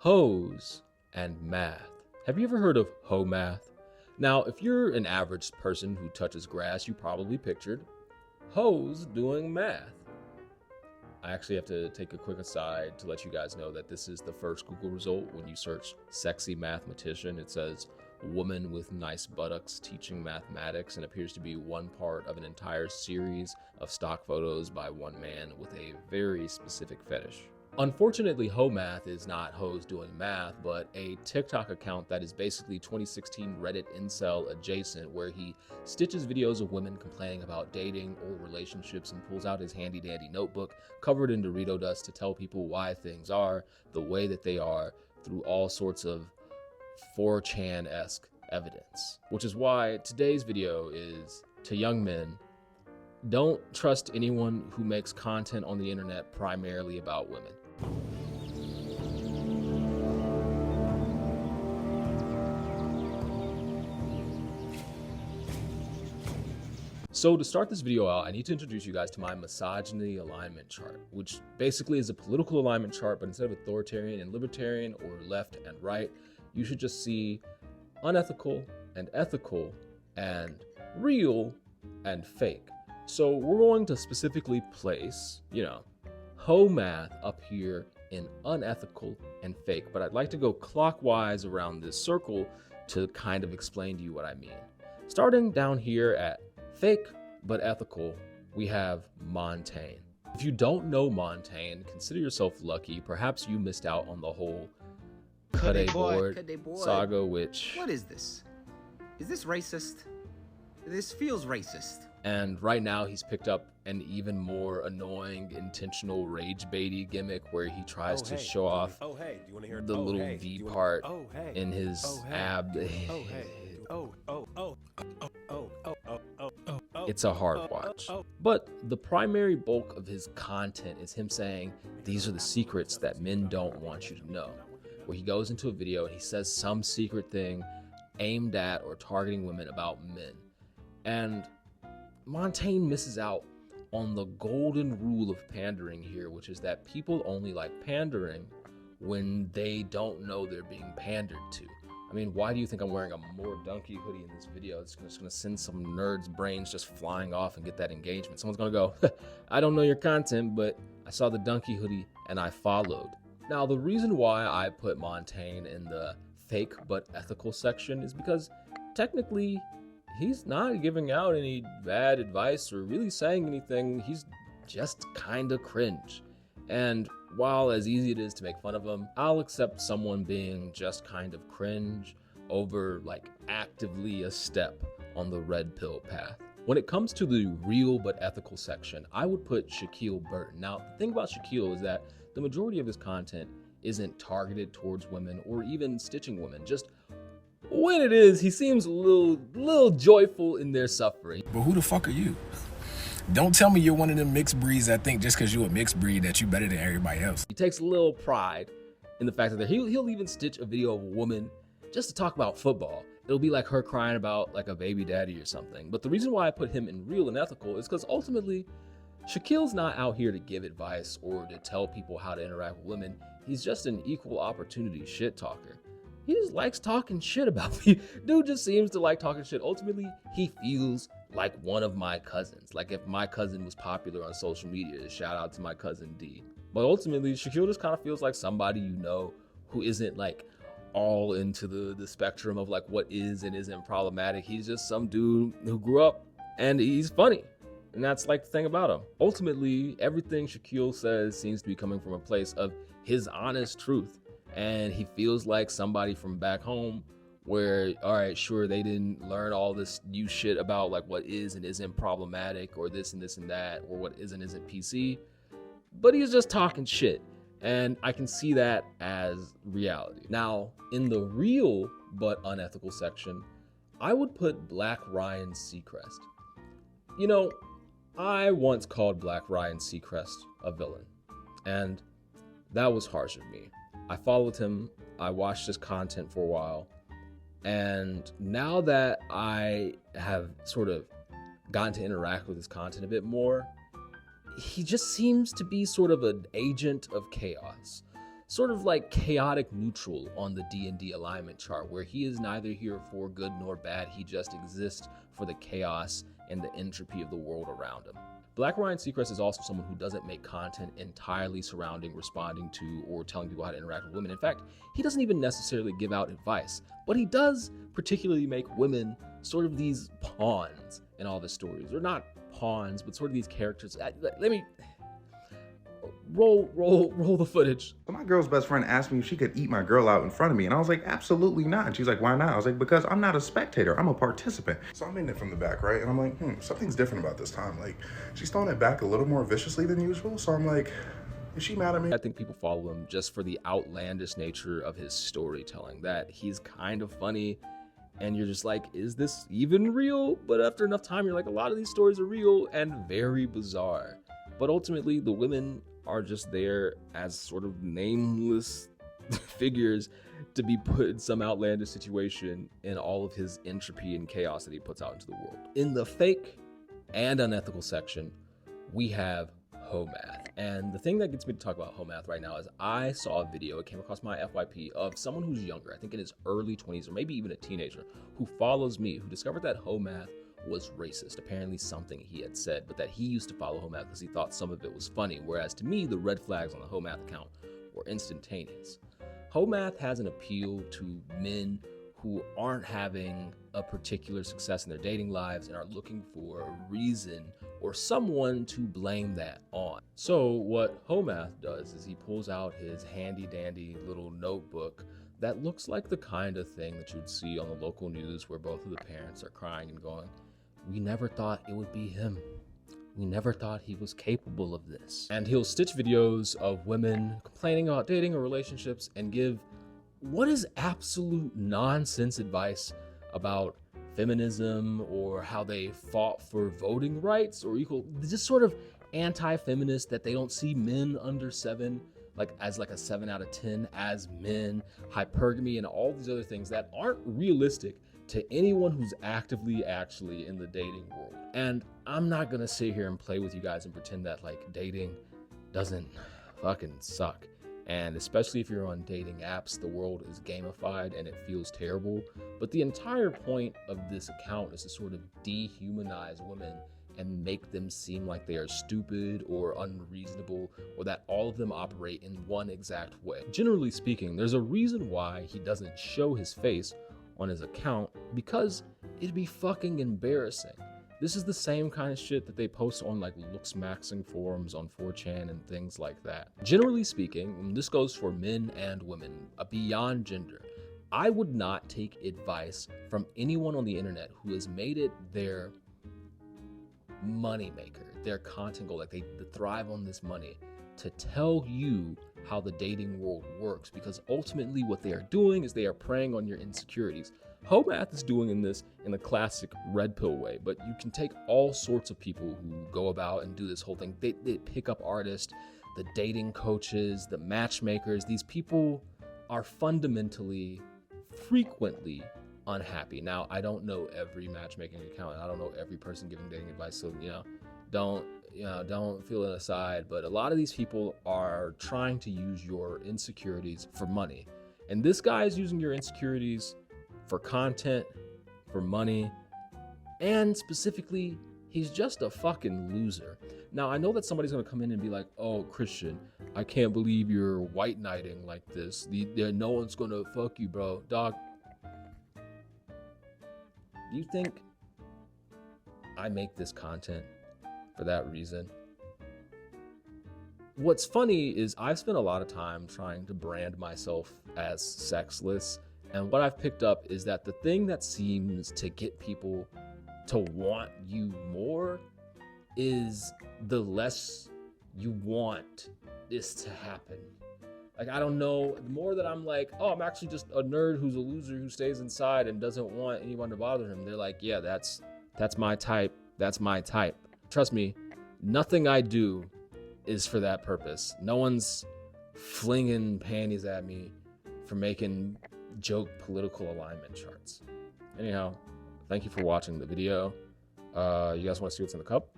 Hoes and math. Have you ever heard of hoe math? Now, if you're an average person who touches grass, you probably pictured hoes doing math. I actually have to take a quick aside to let you guys know that this is the first Google result. When you search sexy mathematician, it says woman with nice buttocks teaching mathematics, and appears to be one part of an entire series of stock photos by one man with a very specific fetish. Unfortunately, hoe math is not hoes doing math, but a TikTok account that is basically 2016 Reddit incel adjacent, where he stitches videos of women complaining about dating or relationships and pulls out his handy dandy notebook covered in Dorito dust to tell people why things are the way that they are through all sorts of 4chan-esque evidence. Which is why today's video is to young men: don't trust anyone who makes content on the internet primarily about women. So to start this video out, I need to introduce you guys to my misogyny alignment chart, which basically is a political alignment chart, but instead of authoritarian and libertarian or left and right, you should just see unethical and ethical and real and fake. So we're going to specifically place, hoe math up here in unethical and fake, but I'd like to go clockwise around this circle to kind of explain to you what I mean. Starting down here at fake but ethical, we have Montaine. If you don't know Montaine, consider yourself lucky. Perhaps you missed out on the whole cut a board saga, which... What is this? Is this racist? This feels racist. And right now he's picked up an even more annoying intentional rage baity gimmick where he tries to show off the little V part in his ab. It's a hard watch. But the primary bulk of his content is him saying, these are the secrets that men don't want you to know. Where he goes into a video and he says some secret thing aimed at or targeting women about men. And Montaine misses out on the golden rule of pandering here, which is that people only like pandering when they don't know they're being pandered to. I mean, why do you think I'm wearing a more donkey hoodie in this video? It's just gonna send some nerd's brains just flying off and get that engagement. Someone's gonna go, I don't know your content, but I saw the donkey hoodie and I followed. Now, the reason why I put Montaine in the fake but ethical section is because technically he's not giving out any bad advice or really saying anything. He's just kind of cringe. And while as easy it is to make fun of him, I'll accept someone being just kind of cringe over like actively a step on the red pill path. When it comes to the real but ethical section, I would put Shaquille Burton. Now, the thing about Shaquille is that the majority of his content isn't targeted towards women or even stitching women. Just when it is, he seems a little joyful in their suffering. But who the fuck are you? Don't tell me you're one of them mixed breeds that think just because you're a mixed breed that you better than everybody else. He takes a little pride in the fact that he'll even stitch a video of a woman just to talk about football. It'll be like her crying about like a baby daddy or something. But the reason why I put him in real and ethical is because ultimately Shaquille's not out here to give advice or to tell people how to interact with women. He's just an equal opportunity shit talker. He just likes talking shit about people. Dude just seems to like talking shit. Ultimately, he feels like one of my cousins. Like if my cousin was popular on social media, shout out to my cousin D. But ultimately, Shaquille just kind of feels like somebody you know who isn't like all into the spectrum of like what is and isn't problematic. He's just some dude who grew up and he's funny. And that's like the thing about him. Ultimately, everything Shaquille says seems to be coming from a place of his honest truth. And he feels like somebody from back home where, all right, sure, they didn't learn all this new shit about like what is and isn't problematic or this and this and that or what is and isn't PC, but he's just talking shit. And I can see that as reality. Now, in the real but unethical section, I would put BlackRyanst Seacrest. You know, I once called BlackRyanst Seacrest a villain, and that was harsh of me. I followed him, I watched his content for a while, and now that I have sort of gotten to interact with his content a bit more, he just seems to be sort of an agent of chaos. sort of like chaotic neutral on the D&D alignment chart, where he is neither here for good nor bad. He just exists for the chaos and the entropy of the world around him. BlackRyanst is also someone who doesn't make content entirely surrounding responding to or telling people how to interact with women. In fact, he doesn't even necessarily give out advice, but he does particularly make women sort of these pawns in all the stories. Or not pawns, but sort of these characters. Let me roll the footage. So my girl's best friend asked me if she could eat my girl out in front of me, and I was like, absolutely not. And she's like, why not? I was like, because I'm not a spectator, I'm a participant. So I'm hitting it from the back, right? And I'm like, something's different about this time. Like, she's throwing it back a little more viciously than usual. So I'm like, is she mad at me? I think people follow him just for the outlandish nature of his storytelling, that he's kind of funny, and you're just like, is this even real? But after enough time, you're like, a lot of these stories are real and very bizarre. But ultimately, the women are just there as sort of nameless figures to be put in some outlandish situation in all of his entropy and chaos that he puts out into the world. In the fake and unethical section, we have HMath. And the thing that gets me to talk about HMath right now is I saw a video, it came across my FYP, of someone who's younger, I think in his early 20s or maybe even a teenager, who follows me, who discovered that HMath was racist, apparently something he had said, but that he used to follow HMath because he thought some of it was funny, whereas to me, the red flags on the HMath account were instantaneous. HMath has an appeal to men who aren't having a particular success in their dating lives and are looking for a reason or someone to blame that on. So what HMath does is he pulls out his handy dandy little notebook that looks like the kind of thing that you'd see on the local news where both of the parents are crying and going, we never thought it would be him. We never thought he was capable of this. And he'll stitch videos of women complaining about dating or relationships and give what is absolute nonsense advice about feminism or how they fought for voting rights or equal, just sort of anti-feminist, that they don't see men under 7 as a 7 out of 10 as men, hypergamy, and all these other things that aren't realistic to anyone who's actively actually in the dating world. And I'm not gonna sit here and play with you guys and pretend that like dating doesn't fucking suck. And especially if you're on dating apps, the world is gamified and it feels terrible. But the entire point of this account is to sort of dehumanize women and make them seem like they are stupid or unreasonable, or that all of them operate in one exact way. Generally speaking, there's a reason why he doesn't show his face on his account, because it'd be fucking embarrassing. This is the same kind of shit that they post on like looks-maxing forums on 4chan and things like that. Generally speaking, and this goes for men and women, beyond gender, I would not take advice from anyone on the internet who has made it their money maker, their content goal, like they thrive on this money, to tell you how the dating world works, because ultimately what they are doing is they are preying on your insecurities. HMath is doing this in the classic red pill way, but you can take all sorts of people who go about and do this whole thing. They pick up artists, the dating coaches, the matchmakers. These people are fundamentally, frequently unhappy. Now, I don't know every matchmaking account, and I don't know every person giving dating advice, so don't feel it aside, but a lot of these people are trying to use your insecurities for money. And this guy is using your insecurities for content, for money, and specifically, he's just a fucking loser. Now, I know that somebody's gonna come in and be like, oh, Christian, I can't believe you're white knighting like this. No one's gonna fuck you, bro. Dog, do you think I make this content for that reason? What's funny is I've spent a lot of time trying to brand myself as sexless, and what I've picked up is that the thing that seems to get people to want you more is the less you want this to happen. Like, I don't know, the more that I'm like, oh, I'm actually just a nerd who's a loser who stays inside and doesn't want anyone to bother him, they're like, yeah, that's my type. That's my type. Trust me, nothing I do is for that purpose. No one's flinging panties at me for making joke political alignment charts. Anyhow, thank you for watching the video. You guys want to see what's in the cup?